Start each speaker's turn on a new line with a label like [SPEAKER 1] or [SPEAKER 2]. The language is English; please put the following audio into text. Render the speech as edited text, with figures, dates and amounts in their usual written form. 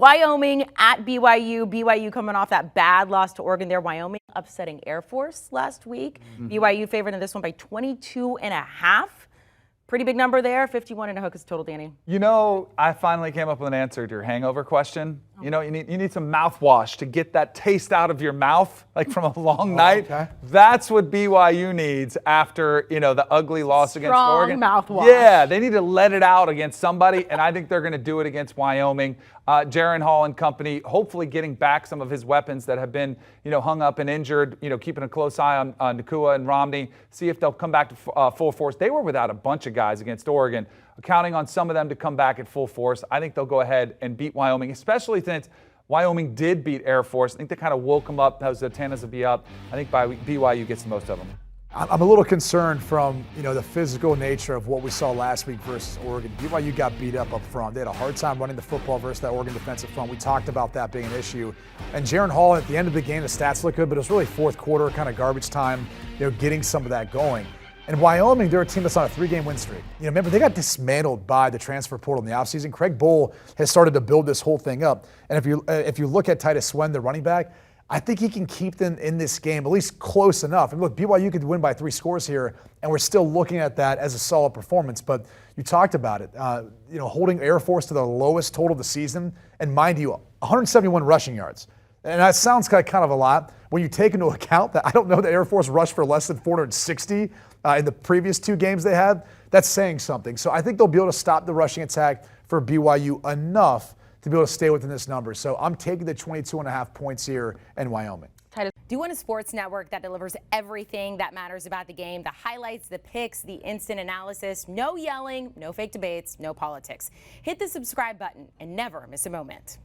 [SPEAKER 1] Wyoming at BYU. BYU coming off that bad loss to Oregon there. Wyoming upsetting Air Force last week. BYU favored in this one by 22.5. Pretty big number there. 51 and a hook is total, Danny.
[SPEAKER 2] You know, I finally came up with an answer to your hangover question. You know, you need some mouthwash to get that taste out of your mouth, like from a long night.
[SPEAKER 3] Okay.
[SPEAKER 2] That's what BYU needs after, you know, the ugly loss against Oregon.
[SPEAKER 1] Mouthwash.
[SPEAKER 2] Yeah, they need to let it out against somebody, and I think they're going to do it against Wyoming. Jaron Hall and company, hopefully getting back some of his weapons that have been, you know, hung up and injured, you know, keeping a close eye on Nakua and Romney, see if they'll come back to full force. They were without a bunch of guys against Oregon, counting on some of them to come back at full force. I think they'll go ahead and beat Wyoming, especially since Wyoming did beat Air Force. I think they kind of woke them up. Those antennas will be up. I think BYU gets the most of them.
[SPEAKER 3] I'm a little concerned from, you know, the physical nature of what we saw last week versus Oregon. BYU got beat up front. They had a hard time running the football versus that Oregon defensive front. We talked about that being an issue. And Jaron Hall, at the end of the game, the stats look good, but it was really fourth quarter, kind of garbage time, you know, getting some of that going. And Wyoming, they're a team that's on a 3-game win streak. You know, remember, they got dismantled by the transfer portal in the offseason. Craig Bull has started to build this whole thing up. And if you look at Titus Swen, the running back, I think he can keep them in this game, at least close enough. And look, BYU could win by 3 scores here, and we're still looking at that as a solid performance. But you talked about it, you know, holding Air Force to the lowest total of the season, and mind you, 171 rushing yards. And that sounds kind of a lot when you take into account that I don't know that Air Force rushed for less than 460 in the previous 2 games they had. That's saying something. So I think they'll be able to stop the rushing attack for BYU enough to be able to stay within this number. So I'm taking the 22.5 points here in Wyoming.
[SPEAKER 4] Do you want a sports network that delivers everything that matters about the game? The highlights, the picks, the instant analysis, no yelling, no fake debates, no politics. Hit the subscribe button and never miss a moment.